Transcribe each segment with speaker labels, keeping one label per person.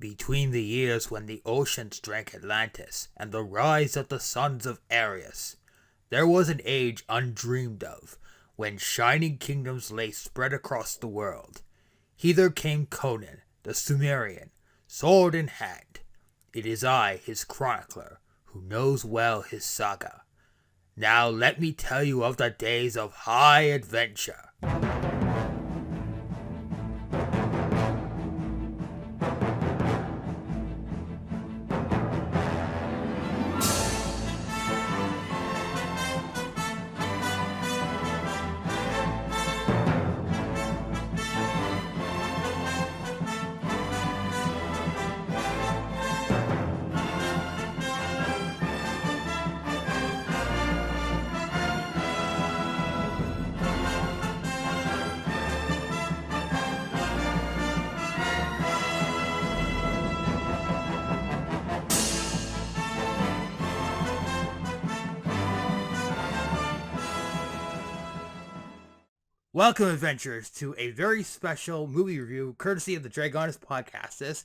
Speaker 1: Between the years when the oceans drank Atlantis and the rise of the sons of Ares, there was an age undreamed of, when shining kingdoms lay spread across the world. Hither came Conan, the Sumerian, sword in hand. It is I, his chronicler, who knows well his saga. Now let me tell you of the days of high adventure. Welcome, adventurers, to a very special movie review courtesy of the Dragonus Podcastus.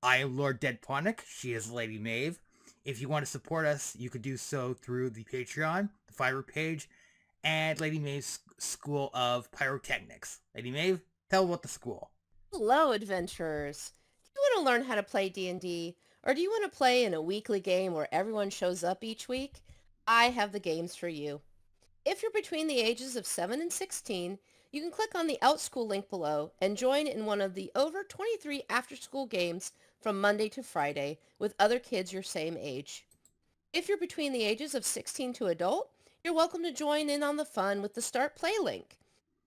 Speaker 1: I am Lord Deadponic. She is Lady Maeve. If you want to support us, you could do so through the Patreon, the Fiverr page, and Lady Maeve's School of Pyrotechnics. Lady Maeve, tell about the school.
Speaker 2: Hello, adventurers. Do you want to learn how to play D&D, or do you want to play in a weekly game where everyone shows up each week? I have the games for you. If you're between the ages of 7 and 16, you can click on the Outschool link below and join in one of the over 23 after-school games from Monday to Friday with other kids your same age. If you're between the ages of 16 to adult, you're welcome to join in on the fun with the Start Play link.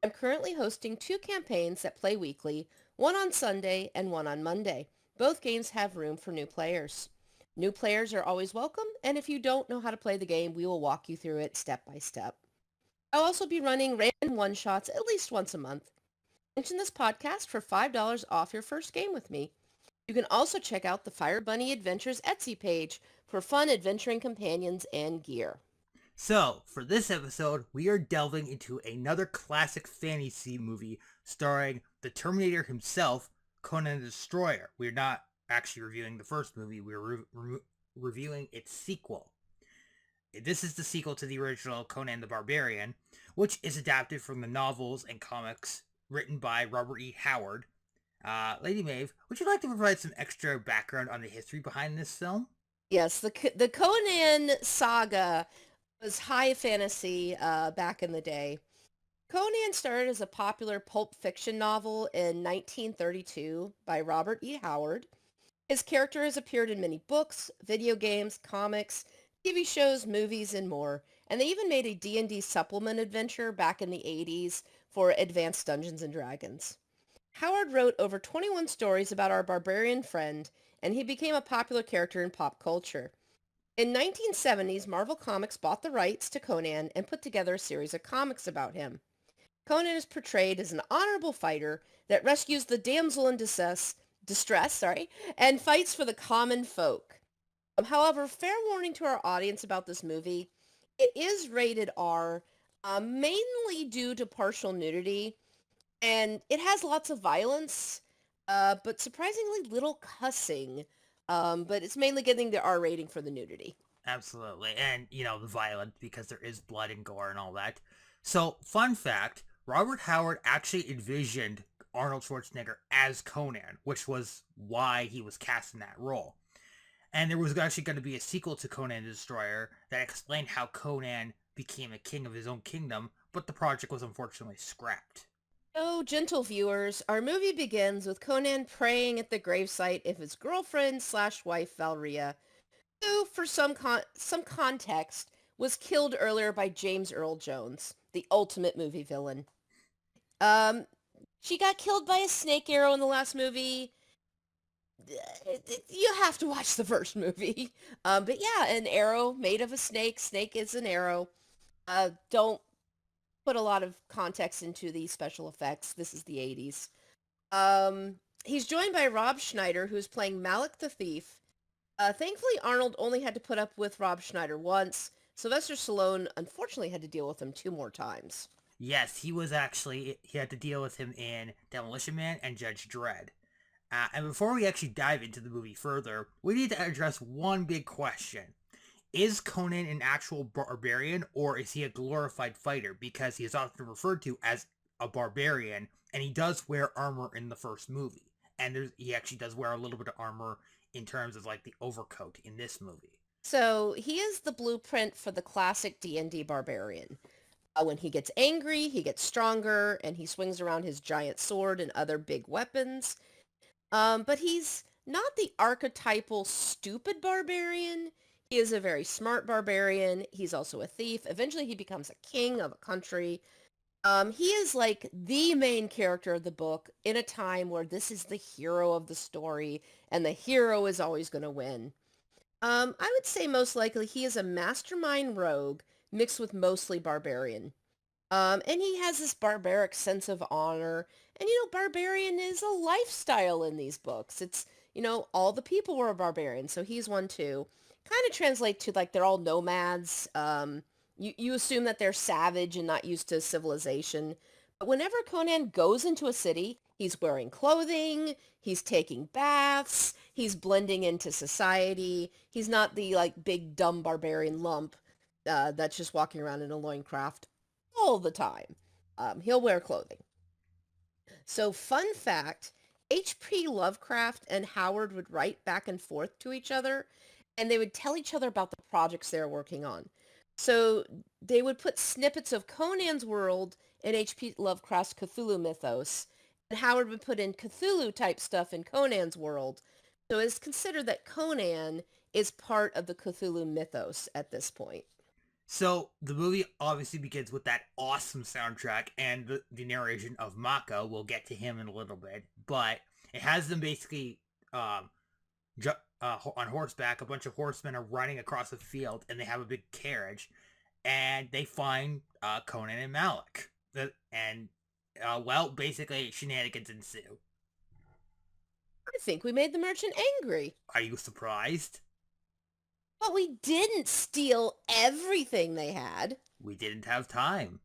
Speaker 2: I'm currently hosting 2 campaigns that play weekly, one on Sunday and one on Monday. Both games have room for new players. New players are always welcome, and if you don't know how to play the game, we will walk you through it step by step. I'll also be running random one-shots at least once a month. Mention this podcast for $5 off your first game with me. You can also check out the Fire Bunny Adventures Etsy page for fun adventuring companions and gear.
Speaker 1: So, for this episode, we are delving into another classic fantasy movie starring the Terminator himself, Conan the Destroyer. We're not actually reviewing the first movie, we're reviewing its sequel. This is the sequel to the original Conan the Barbarian, which is adapted from the novels and comics written by Robert E. Howard. Lady Maeve, would you like to provide some extra background on the history behind this film?
Speaker 2: Yes, the Conan saga was high fantasy back in the day. Conan started as a popular pulp fiction novel in 1932 by Robert E. Howard. His character has appeared in many books, video games, comics, TV shows, movies, and more. And they even made a D&D supplement adventure back in the 80s for Advanced Dungeons & Dragons. Howard wrote over 21 stories about our barbarian friend, and he became a popular character in pop culture. In 1970s, Marvel Comics bought the rights to Conan and put together a series of comics about him. Conan is portrayed as an honorable fighter that rescues the damsel in distress, and fights for the common folk. However, fair warning to our audience about this movie, it is rated R, mainly due to partial nudity, and it has lots of violence, but surprisingly little cussing. But it's mainly getting the R rating for the nudity.
Speaker 1: Absolutely. And, the violence, because there is blood and gore and all that. So, fun fact, Robert Howard actually envisioned Arnold Schwartznagger as Conan, which was why he was cast in that role. And there was actually going to be a sequel to Conan the Destroyer that explained how Conan became a king of his own kingdom, but the project was unfortunately scrapped.
Speaker 2: So, gentle viewers, our movie begins with Conan praying at the gravesite of his girlfriend/wife Valria, who, for some context, was killed earlier by James Earl Jones, the ultimate movie villain. She got killed by a snake arrow in the last movie. You have to watch the first movie. But yeah, an arrow made of a snake. Snake is an arrow. Don't put a lot of context into the special effects. This is the 80s. He's joined by Rob Schneider, who's playing Malik the Thief. Thankfully, Arnold only had to put up with Rob Schneider once. Sylvester Stallone unfortunately had to deal with him 2 more times.
Speaker 1: Yes, he had to deal with him in Demolition Man and Judge Dredd. And before we actually dive into the movie further, we need to address one big question. Is Conan an actual barbarian, or is he a glorified fighter? Because he is often referred to as a barbarian, and he does wear armor in the first movie. And he actually does wear a little bit of armor in terms of like the overcoat in this movie.
Speaker 2: So he is the blueprint for the classic D&D barbarian. When he gets angry, he gets stronger, and he swings around his giant sword and other big weapons. But he's not the archetypal stupid barbarian. He is a very smart barbarian. He's also a thief. Eventually he becomes a king of a country. He is like the main character of the book in a time where this is the hero of the story, and the hero is always going to win. I would say most likely he is a mastermind rogue mixed with mostly barbarian. And he has this barbaric sense of honor. And, barbarian is a lifestyle in these books. It's, all the people were a barbarian, so he's one too. Kind of translate to, like, they're all nomads. You assume that they're savage and not used to civilization. But whenever Conan goes into a city, he's wearing clothing, he's taking baths, he's blending into society. He's not the, like, big, dumb barbarian lump that's just walking around in a loincloth all the time. He'll wear clothing. So, fun fact, H.P. Lovecraft and Howard would write back and forth to each other, and they would tell each other about the projects they were working on. So they would put snippets of Conan's world in H.P. Lovecraft's Cthulhu mythos, and Howard would put in Cthulhu-type stuff in Conan's world. So it's considered that Conan is part of the Cthulhu mythos at this point.
Speaker 1: So the movie obviously begins with that awesome soundtrack and the narration of Mako. We'll get to him in a little bit, but it has them basically on horseback. A bunch of horsemen are running across a field, and they have a big carriage, and they find Conan and Malik. Basically shenanigans ensue.
Speaker 2: I think we made the merchant angry.
Speaker 1: Are you surprised?
Speaker 2: But we didn't steal everything they had.
Speaker 1: We didn't have time.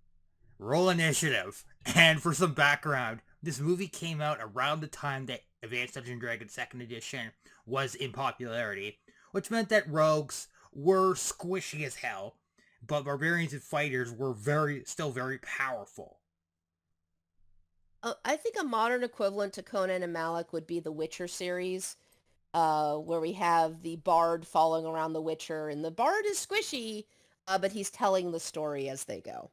Speaker 1: Roll initiative. And for some background, this movie came out around the time that Advanced Dungeons & Dragons 2nd Edition was in popularity, which meant that rogues were squishy as hell, but barbarians and fighters were still very powerful.
Speaker 2: I think a modern equivalent to Conan and Malik would be the Witcher series, where we have the bard following around the Witcher, and the bard is squishy, but he's telling the story as they go.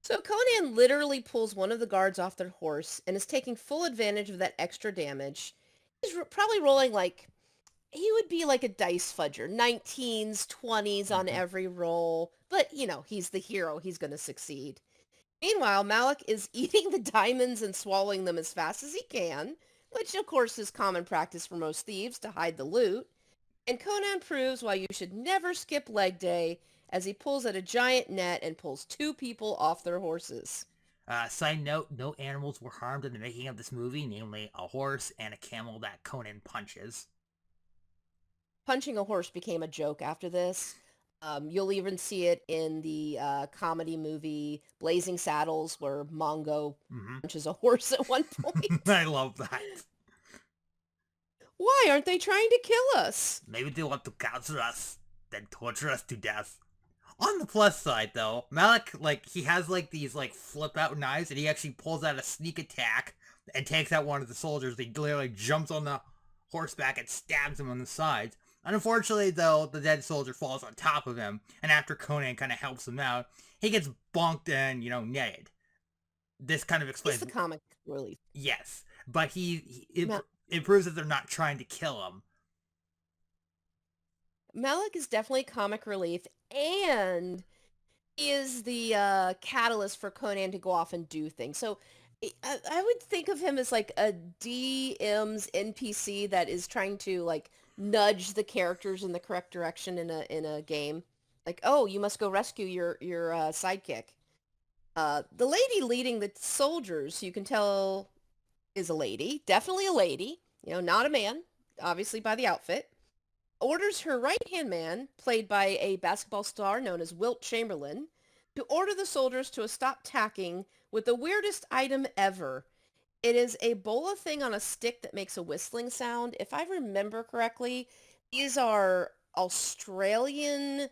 Speaker 2: So Conan literally pulls one of the guards off their horse and is taking full advantage of that extra damage. He's probably rolling he would be like a dice fudger, 19s, 20s on every roll, but he's the hero, he's going to succeed. Meanwhile, Malik is eating the diamonds and swallowing them as fast as he can, which of course is common practice for most thieves to hide the loot. And Conan proves why you should never skip leg day as he pulls at a giant net and pulls 2 people off their horses.
Speaker 1: Side note, no animals were harmed in the making of this movie, namely a horse and a camel that Conan punches.
Speaker 2: Punching a horse became a joke after this. You'll even see it in the comedy movie Blazing Saddles, where Mongo punches a horse at one point.
Speaker 1: I love that.
Speaker 2: Why aren't they trying to kill us?
Speaker 1: Maybe they want to capture us, then torture us to death. On the plus side, though, Malik, he has, these, flip-out knives, and he actually pulls out a sneak attack and takes out one of the soldiers. He literally jumps on the horseback and stabs him on the sides. Unfortunately, though, the dead soldier falls on top of him, and after Conan kind of helps him out, he gets bonked and, netted. This kind of explains...
Speaker 2: He's the comic relief.
Speaker 1: Yes, but it proves that they're not trying to kill him.
Speaker 2: Malik is definitely comic relief, and he is the catalyst for Conan to go off and do things. So I would think of him as a DM's NPC that is trying to nudge the characters in the correct direction in a game. Oh, you must go rescue your sidekick. The lady leading the soldiers, you can tell, is a lady. Definitely a lady. Not a man, obviously by the outfit. Orders her right-hand man, played by a basketball star known as Wilt Chamberlain, to order the soldiers to stop attacking with the weirdest item ever. It is a bola thing on a stick that makes a whistling sound. If I remember correctly, these are Australian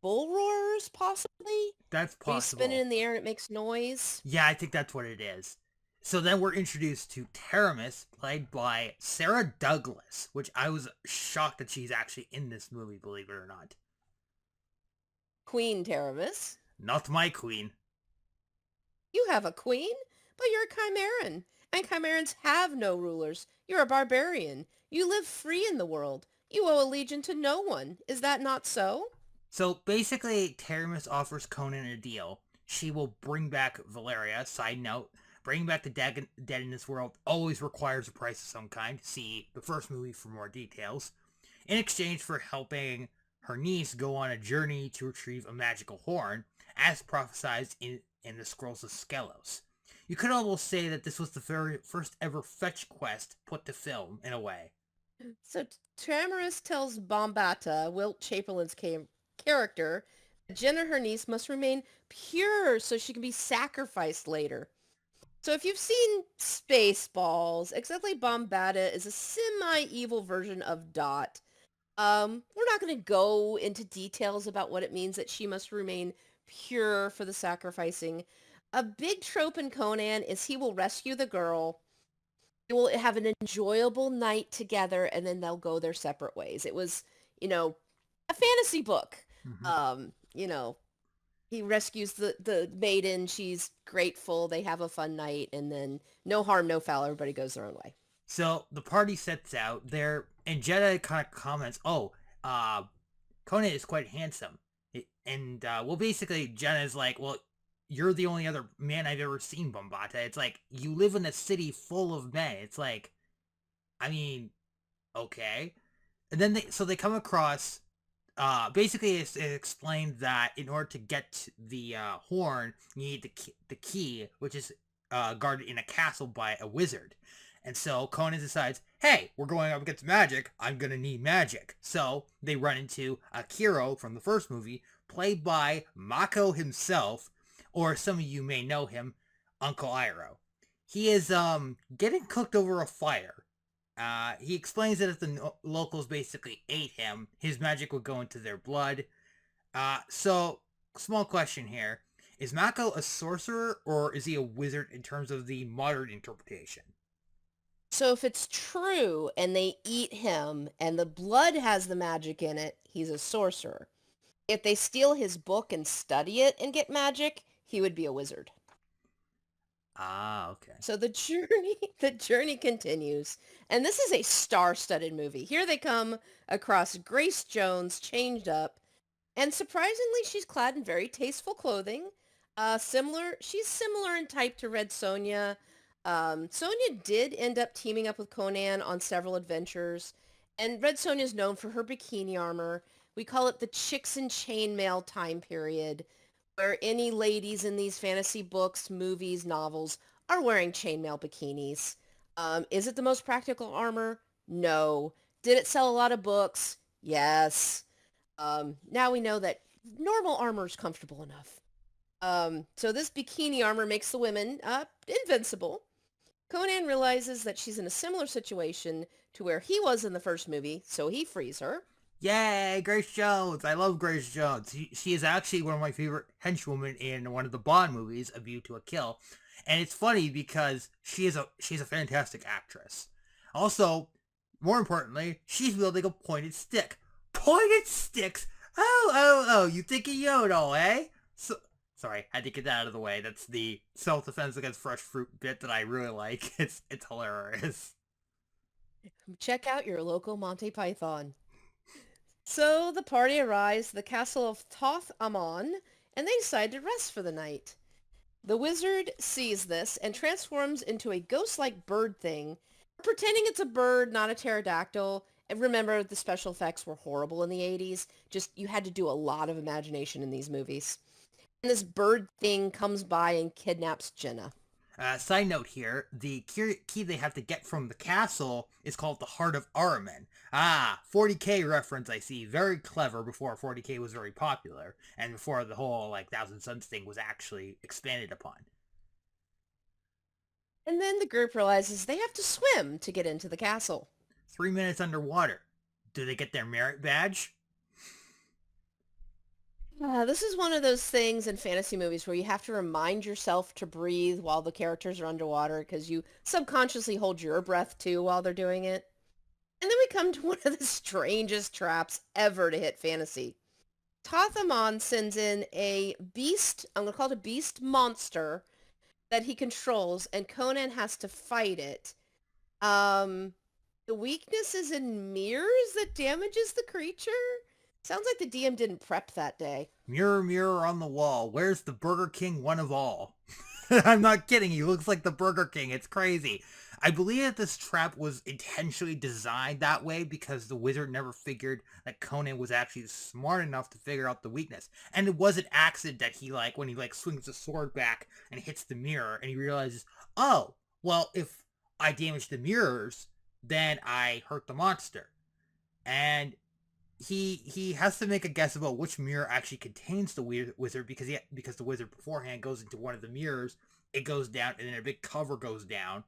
Speaker 2: bull roars, possibly?
Speaker 1: That's
Speaker 2: Where you spin it
Speaker 1: possible.
Speaker 2: in the air and it makes noise.
Speaker 1: Yeah, I think that's what it is. So then we're introduced to Taramis, played by Sarah Douglas, which I was shocked that she's actually in this movie, believe it or not.
Speaker 2: Queen Taramis.
Speaker 1: Not my queen.
Speaker 2: You have a queen, but you're a Chimeran. And Chimerans have no rulers. You're a barbarian. You live free in the world. You owe allegiance to no one. Is that not so?
Speaker 1: So basically, Taramis offers Conan a deal. She will bring back Valeria. Side note, bringing back the dead in this world always requires a price of some kind. See the first movie for more details. In exchange for helping her niece go on a journey to retrieve a magical horn, as prophesied in the Scrolls of Skelos. You could almost say that this was the very first ever fetch quest put to film, in a way.
Speaker 2: So Tramaris tells Bombata, Wilt Chamberlain's character, that Jenna, her niece, must remain pure so she can be sacrificed later. So if you've seen Spaceballs, exactly Bombata is a semi-evil version of Dot. We're not going to go into details about what it means that she must remain pure for the sacrificing. A big trope in Conan is he will rescue the girl. They will have an enjoyable night together, and then they'll go their separate ways. It was, a fantasy book.
Speaker 1: Mm-hmm.
Speaker 2: He rescues the maiden. She's grateful. They have a fun night, and then no harm, no foul. Everybody goes their own way.
Speaker 1: So the party sets out there, and Jeddah kind of comments, "Oh, Conan is quite handsome." Well, basically, Jenna's like, "Well, you're the only other man I've ever seen, Bombata." It's like, you live in a city full of men. It's like, I mean, okay. And then they come across, basically it explained that in order to get the horn, you need the key, which is guarded in a castle by a wizard. And so Conan decides, hey, we're going up against magic. I'm going to need magic. So they run into Akiro from the first movie, played by Mako himself, or some of you may know him, Uncle Iroh. He is getting cooked over a fire. He explains that if the locals basically ate him, his magic would go into their blood. So, small question here. Is Mako a sorcerer, or is he a wizard in terms of the modern interpretation?
Speaker 2: So if it's true and they eat him and the blood has the magic in it, he's a sorcerer. If they steal his book and study it and get magic, he would be a wizard.
Speaker 1: Ah, okay.
Speaker 2: So the journey continues. And this is a star-studded movie. Here they come across Grace Jones changed up, and surprisingly she's clad in very tasteful clothing. She's similar in type to Red Sonja. Sonja did end up teaming up with Conan on several adventures, and Red Sonja is known for her bikini armor. We call it the chicks in chainmail time period, where any ladies in these fantasy books, movies, novels are wearing chainmail bikinis. Is it the most practical armor? No. Did it sell a lot of books? Yes. Now we know that normal armor is comfortable enough. So this bikini armor makes the women invincible. Conan realizes that she's in a similar situation to where he was in the first movie, so he frees her.
Speaker 1: Yay, Grace Jones! I love Grace Jones. She is actually one of my favorite henchwomen in one of the Bond movies, A View to a Kill. And it's funny because she's a fantastic actress. Also, more importantly, she's wielding a pointed stick. Pointed sticks? Oh, you think you know it all, eh? Sorry, had to get that out of the way. That's the self-defense against fresh fruit bit that I really like. It's hilarious.
Speaker 2: Check out your local Monty Python. So the party arrives at the castle of Toth Amon, and they decide to rest for the night. The wizard sees this and transforms into a ghost-like bird thing, pretending it's a bird, not a pterodactyl. And remember, the special effects were horrible in the 80s. Just, you had to do a lot of imagination in these movies. And this bird thing comes by and kidnaps Jenna.
Speaker 1: Side note here, the key they have to get from the castle is called the Heart of Ahriman. 40K reference I see. Very clever before 40K was very popular, and before the whole, Thousand Suns thing was actually expanded upon.
Speaker 2: And then the group realizes they have to swim to get into the castle.
Speaker 1: 3 minutes underwater. Do they get their merit badge?
Speaker 2: This is one of those things in fantasy movies where you have to remind yourself to breathe while the characters are underwater because you subconsciously hold your breath too while they're doing it. And then we come to one of the strangest traps ever to hit fantasy. Tathamon sends in a beast, I'm going to call it a beast monster, that he controls, and Conan has to fight it. The weakness is in mirrors that damages the creature? Sounds like the DM didn't prep that day.
Speaker 1: Mirror, mirror on the wall, where's the Burger King one of all? I'm not kidding, he looks like the Burger King, it's crazy. I believe that this trap was intentionally designed that way because the wizard never figured that Conan was actually smart enough to figure out the weakness. And it was an accident that he, when he, swings the sword back and hits the mirror and he realizes, oh, well, if I damage the mirrors, then I hurt the monster. And he has to make a guess about which mirror actually contains the wizard because the wizard beforehand goes into one of the mirrors, it goes down, and then a big cover goes down.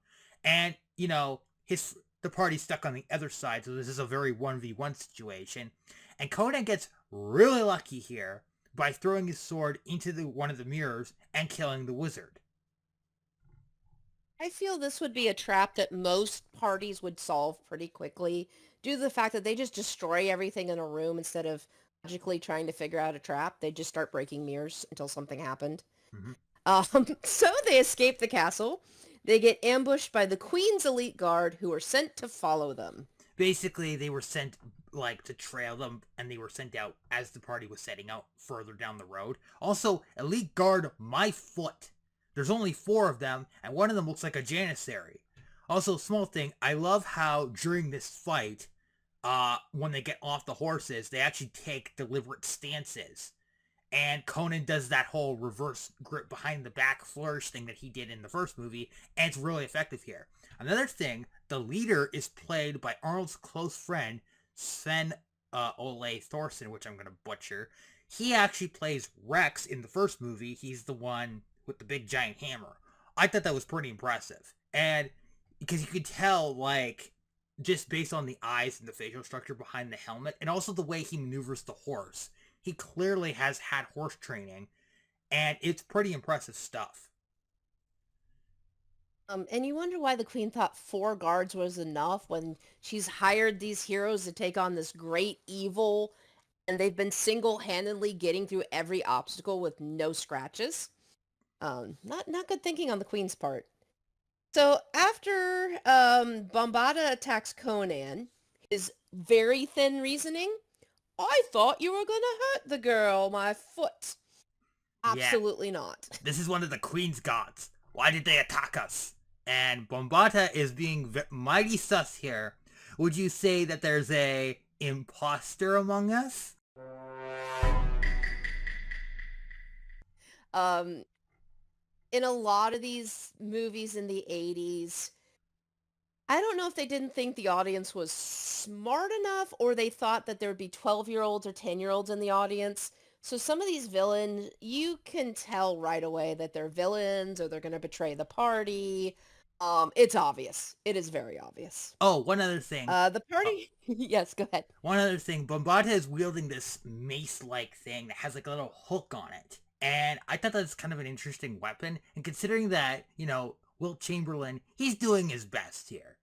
Speaker 1: And, the party's stuck on the other side, so this is a very 1v1 situation. And Conan gets really lucky here by throwing his sword into one of the mirrors and killing the wizard.
Speaker 2: I feel this would be a trap that most parties would solve pretty quickly due to the fact that they just destroy everything in a room instead of logically trying to figure out a trap. They just start breaking mirrors until something happened. So they escape the castle. They get ambushed by the Queen's elite guard who are sent to follow them.
Speaker 1: Basically, they were sent, to trail them, and they were sent out as the party was setting out further down the road. Also, elite guard my foot. There's only 4 of them, and one of them looks like a janissary. Also, small thing, I love how during this fight, when they get off the horses, they actually take deliberate stances. And Conan does that whole reverse grip behind the back flourish thing that he did in the first movie, and it's really effective here. Another thing, the leader is played by Arnold's close friend, Sven Ole Thorsen, which I'm going to butcher. He actually plays Rex in the first movie. He's the one with the big giant hammer. I thought that was pretty impressive. And because you could tell, just based on the eyes and the facial structure behind the helmet, and also the way he maneuvers the horse. He clearly has had horse training, and it's pretty impressive stuff.
Speaker 2: And you wonder why the Queen thought 4 guards was enough when she's hired these heroes to take on this great evil, and they've been single-handedly getting through every obstacle with no scratches. Not good thinking on the Queen's part. So after Bombada attacks Conan, his very thin reasoning, I thought you were gonna hurt the girl, my foot. Absolutely not.
Speaker 1: This is one of the Queen's gods. Why did they attack us? And Bombata is being mighty sus here. Would you say that there's a imposter among us?
Speaker 2: In a lot of these movies in the 80s, I don't know if they didn't think the audience was smart enough or they thought that there would be 12-year-olds or 10-year-olds in the audience. So some of these villains, you can tell right away that they're villains or they're going to betray the party. It's obvious. It is very obvious.
Speaker 1: Oh, one other thing.
Speaker 2: The party... Yes, go ahead.
Speaker 1: One other thing. Bombata is wielding this mace-like thing that has a little hook on it. And I thought that was kind of an interesting weapon. And considering that, Wilt Chamberlain, he's doing his best here.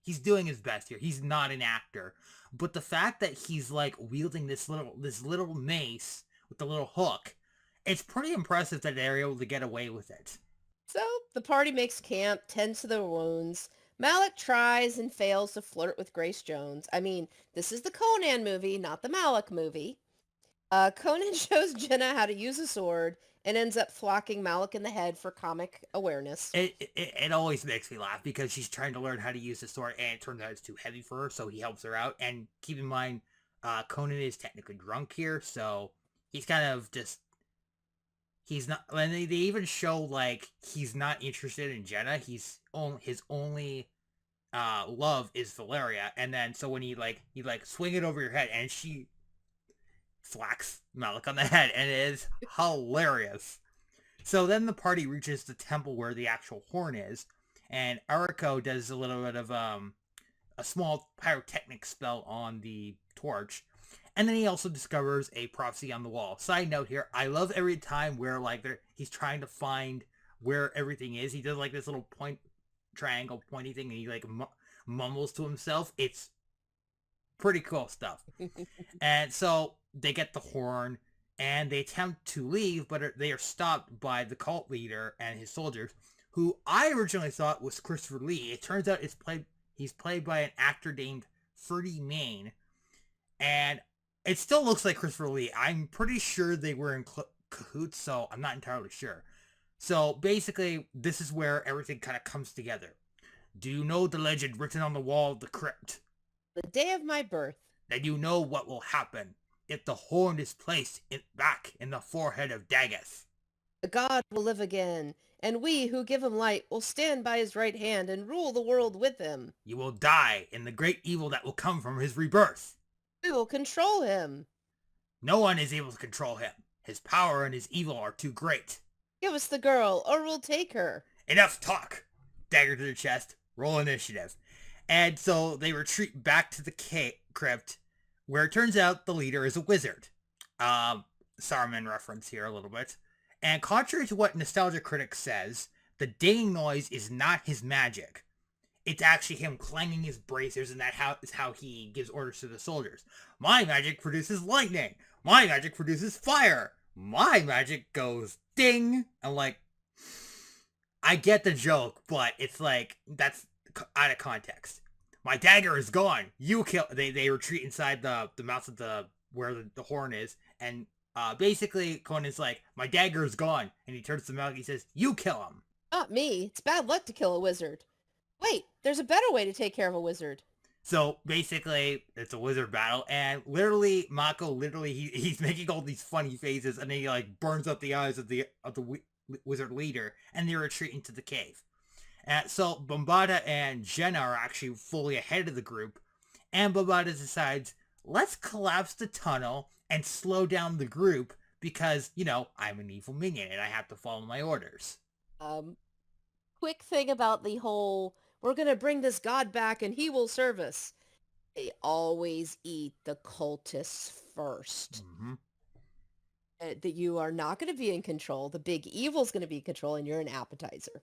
Speaker 1: He's doing his best here. He's not an actor. But the fact that he's, wielding this little mace with the little hook, it's pretty impressive that they're able to get away with it.
Speaker 2: So, the party makes camp, tends to their wounds. Malik tries and fails to flirt with Grace Jones. I mean, this is the Conan movie, not the Malik movie. Conan shows Jenna how to use a sword and ends up flocking Malik in the head for comic awareness.
Speaker 1: It always makes me laugh because she's trying to learn how to use the sword and it turns out it's too heavy for her, so he helps her out. And keep in mind, Conan is technically drunk here, so he's kind of just... He's not... And they even show, he's not interested in Jenna. His only love is Valeria. And then, so when he swing it over your head and she... slacks Malik on the head, and it is hilarious. So then the party reaches the temple where the actual horn is, And Ariko does a little bit of a small pyrotechnic spell on the torch. And then he also discovers a prophecy on the wall. Side note here, I love every time where like he's trying to find where everything is. He does like this little triangle pointy thing, and he like mumbles to himself. It's pretty cool stuff. And so they get the horn, and they attempt to leave, but they are stopped by the cult leader and his soldiers, who I originally thought was Christopher Lee. It turns out he's played by an actor named Freddie Main, and it still looks like Christopher Lee. I'm pretty sure they were in cahoots, so I'm not entirely sure. So basically, this is where everything kind of comes together. Do you know the legend written on the wall of the crypt?
Speaker 2: The day of my birth.
Speaker 1: Then you know what will happen if the horn is placed back in the forehead of Daggeth.
Speaker 2: The god will live again, and we who give him light will stand by his right hand and rule the world with him.
Speaker 1: You will die in the great evil that will come from his rebirth.
Speaker 2: We will control him.
Speaker 1: No one is able to control him. His power and his evil are too great.
Speaker 2: Give us the girl, or we'll take her.
Speaker 1: Enough talk. Dagger to the chest. Roll initiative. And so they retreat back to the crypt, where it turns out the leader is a wizard. Saruman reference here a little bit. And contrary to what Nostalgia Critic says, the dinging noise is not his magic. It's actually him clanging his bracers, and that is how he gives orders to the soldiers. My magic produces lightning. My magic produces fire. My magic goes ding. And like, I get the joke, but it's like, that's out of context. My dagger is gone. You kill. They retreat inside the mouth of where the horn is, and basically Conan's like, my dagger is gone, and he turns to Mako. He says, "You kill him."
Speaker 2: Not me. It's bad luck to kill a wizard. Wait, there's a better way to take care of a wizard.
Speaker 1: So basically, it's a wizard battle, and literally Mako he's making all these funny faces, and then he like burns up the eyes of the wizard leader, and they retreat into the cave. So Bombada and Jenna are actually fully ahead of the group, and Bombada decides, let's collapse the tunnel and slow down the group because, you know, I'm an evil minion and I have to follow my orders.
Speaker 2: Quick thing about the whole, we're going to bring this god back and he will serve us. They always eat the cultists first.
Speaker 1: Mm-hmm.
Speaker 2: That you are not going to be in control. The big evil's going to be in control, and you're an appetizer.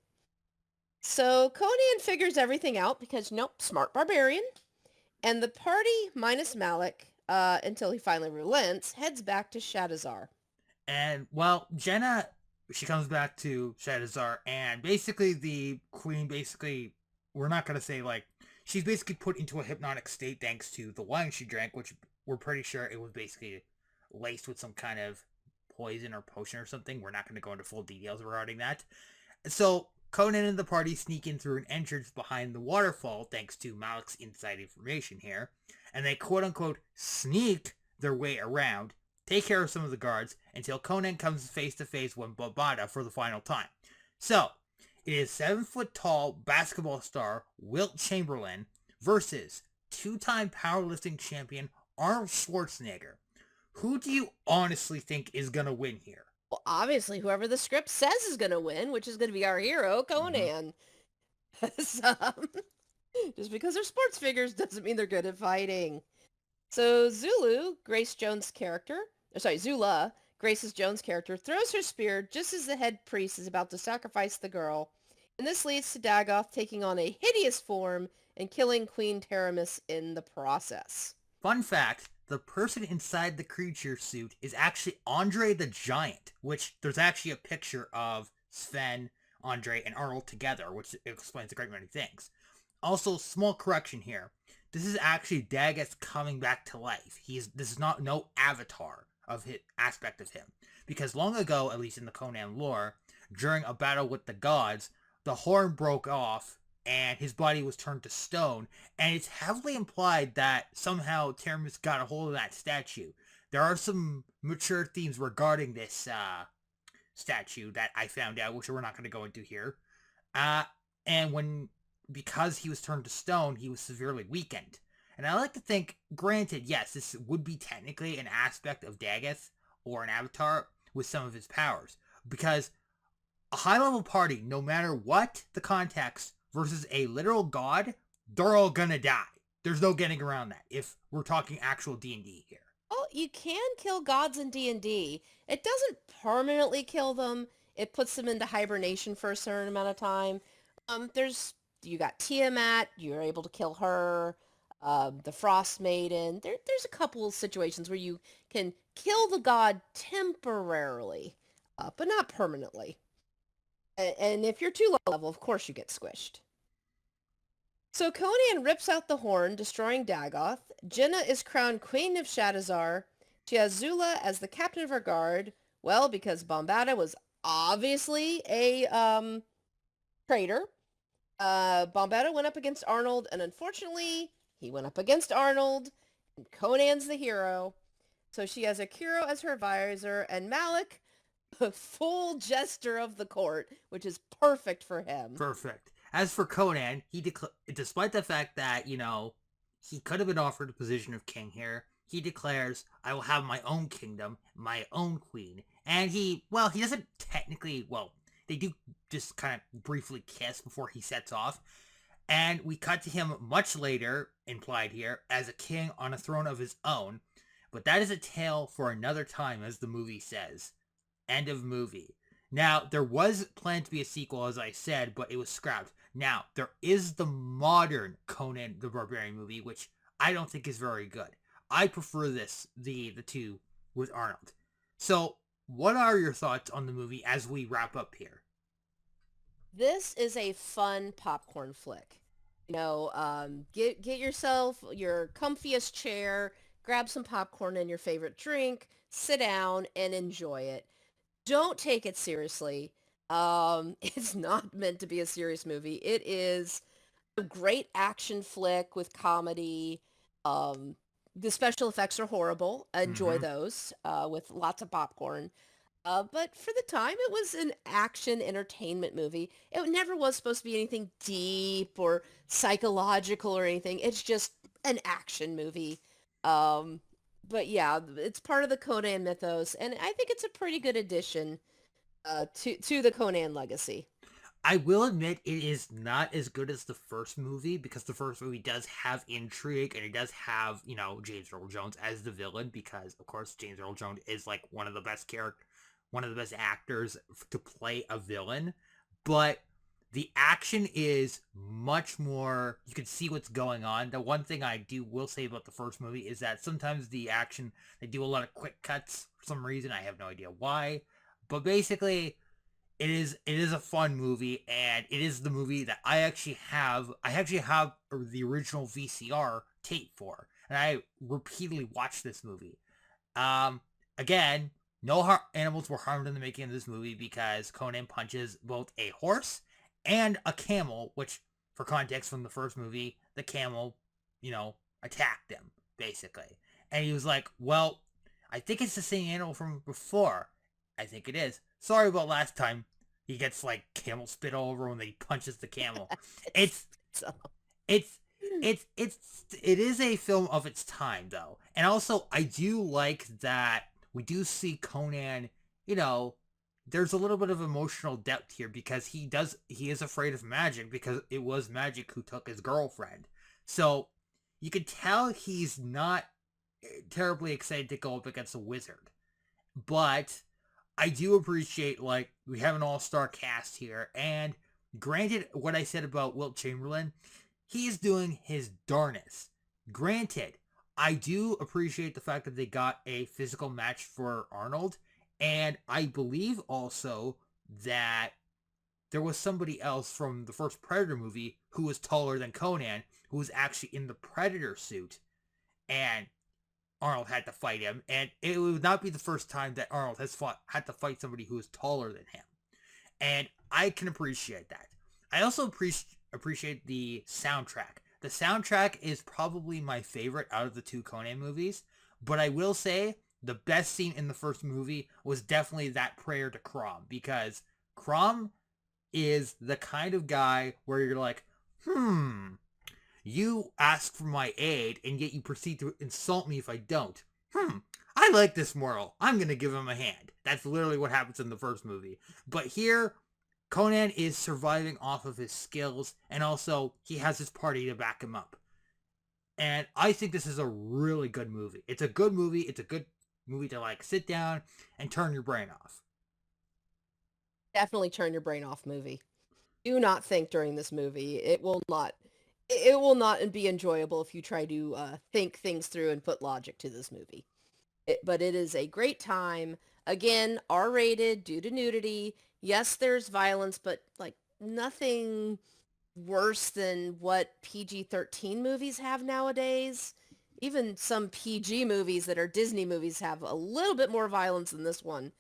Speaker 2: So Conan figures everything out because, nope, smart barbarian. And the party, minus Malik, until he finally relents, heads back to Shadazar.
Speaker 1: And, well, Jenna, she comes back to Shadazar, and basically the queen we're not going to say, like, she's basically put into a hypnotic state thanks to the wine she drank, which we're pretty sure it was basically laced with some kind of poison or potion or something. We're not going to go into full details regarding that. So Conan and the party sneak in through an entrance behind the waterfall thanks to Malik's inside information here, and they quote-unquote sneak their way around, take care of some of the guards, until Conan comes face-to-face with Bombada for the final time. So, it is 7-foot-tall basketball star Wilt Chamberlain versus two-time powerlifting champion Arnold Schwartznagger. Who do you honestly think is going to win here?
Speaker 2: Well, obviously, whoever the script says is going to win, which is going to be our hero, Conan. Mm-hmm. Just because they're sports figures doesn't mean they're good at fighting. So Zula, Grace Jones' character, throws her spear just as the head priest is about to sacrifice the girl. And this leads to Dagoth taking on a hideous form and killing Queen Taramis in the process.
Speaker 1: Fun fact, the person inside the creature suit is actually Andre the Giant, which there's actually a picture of Sven, Andre, and Arnold together, which explains a great many things. Also, small correction here. This is actually Daggett coming back to life. This is not no avatar of his aspect of him. Because long ago, at least in the Conan lore, during a battle with the gods, the horn broke off and his body was turned to stone, and it's heavily implied that somehow Taramis got a hold of that statue. There are some mature themes regarding this statue that I found out, which we're not going to go into here. And because he was turned to stone, he was severely weakened. And I like to think, granted, yes, this would be technically an aspect of Daggett or an avatar with some of his powers, because a high-level party, no matter what the context, versus a literal god, they're all gonna die. There's no getting around that if we're talking actual D&D here.
Speaker 2: Oh, you can kill gods in D&D. It doesn't permanently kill them. It puts them into hibernation for a certain amount of time. You got Tiamat. You're able to kill her. The Frost Maiden. There's a couple of situations where you can kill the god temporarily, but not permanently. And if you're too low level, of course you get squished. So Conan rips out the horn, destroying Dagoth. Jenna is crowned Queen of Shadazar. She has Zula as the captain of her guard. Well, because Bombada was obviously a traitor. Bombada went up against Arnold, and unfortunately, he went up against Arnold, and Conan's the hero. So she has Akiro as her advisor, and Malik, the full jester of the court, which is perfect for him.
Speaker 1: Perfect. As for Conan, despite the fact that, he could have been offered the position of king here, he declares, I will have my own kingdom, my own queen. And he doesn't technically, they do just kind of briefly kiss before he sets off. And we cut to him much later, implied here, as a king on a throne of his own. But that is a tale for another time, as the movie says. End of movie. Now, there was planned to be a sequel, as I said, but it was scrapped. Now, there is the modern Conan the Barbarian movie, which I don't think is very good. I prefer the two with Arnold. So, what are your thoughts on the movie as we wrap up here?
Speaker 2: This is a fun popcorn flick. Get yourself your comfiest chair, grab some popcorn and your favorite drink, sit down and enjoy it. Don't take it seriously. It's not meant to be a serious movie. It is a great action flick with comedy. The special effects are horrible. Enjoy those with lots of popcorn. But for the time, it was an action entertainment movie. It never was supposed to be anything deep or psychological or anything. It's just an action movie. But yeah, it's part of the Conan mythos, and I think it's a pretty good addition to the Conan legacy.
Speaker 1: I will admit it is not as good as the first movie, because the first movie does have intrigue, and it does have, James Earl Jones as the villain, because, of course, James Earl Jones is, one of the best actors to play a villain. But the action is much more, you can see what's going on. The one thing I will say about the first movie is that sometimes the action, they do a lot of quick cuts for some reason. I have no idea why. But basically, it is a fun movie, and it is the movie that I actually have the original VCR tape for. And I repeatedly watched this movie. Again, no animals were harmed in the making of this movie, because Conan punches both a horse and a camel, which, for context from the first movie, the camel, attacked him, basically. And he was like, well, I think it's the same animal from before. I think it is. Sorry about last time. He gets, camel spit all over when he punches the camel. It is a film of its time, though. And also, I do like that we do see Conan, there's a little bit of emotional depth here, because he is afraid of magic, because it was magic who took his girlfriend. So you can tell he's not terribly excited to go up against a wizard. But I do appreciate, we have an all-star cast here, and granted, what I said about Wilt Chamberlain, he is doing his darnest. Granted, I do appreciate the fact that they got a physical match for Arnold, and I believe also that there was somebody else from the first Predator movie who was taller than Conan, who was actually in the Predator suit, and Arnold had to fight him, and it would not be the first time that Arnold had to fight somebody who is taller than him. And I can appreciate that. I also appreciate the soundtrack. The soundtrack is probably my favorite out of the two Conan movies, but I will say the best scene in the first movie was definitely that prayer to Crom, because Crom is the kind of guy where you're like, you ask for my aid, and yet you proceed to insult me if I don't. I like this moral. I'm going to give him a hand. That's literally what happens in the first movie. But here, Conan is surviving off of his skills, and also he has his party to back him up. And I think this is a really good movie. It's a good movie. It's a good movie to like sit down and turn your brain off.
Speaker 2: Definitely turn your brain off movie. Do not think during this movie. It will not be enjoyable if you try to think things through and put logic to this movie. But it is a great time. Again, R-rated due to nudity. Yes, there's violence, but like nothing worse than what PG-13 movies have nowadays. Even some PG movies that are Disney movies have a little bit more violence than this one.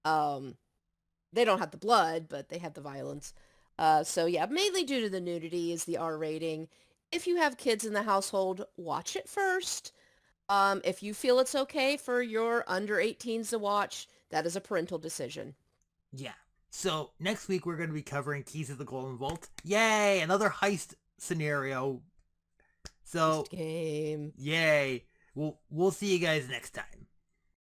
Speaker 2: They don't have the blood, but they have the violence. So yeah, mainly due to the nudity is the R rating. If you have kids in the household, watch it first. If you feel it's okay for your under 18s to watch, that is a parental decision.
Speaker 1: Yeah. So next week we're going to be covering Keys of the Golden Vault. Yay! Another heist scenario. So
Speaker 2: Heist game.
Speaker 1: Yay. We'll see you guys next time.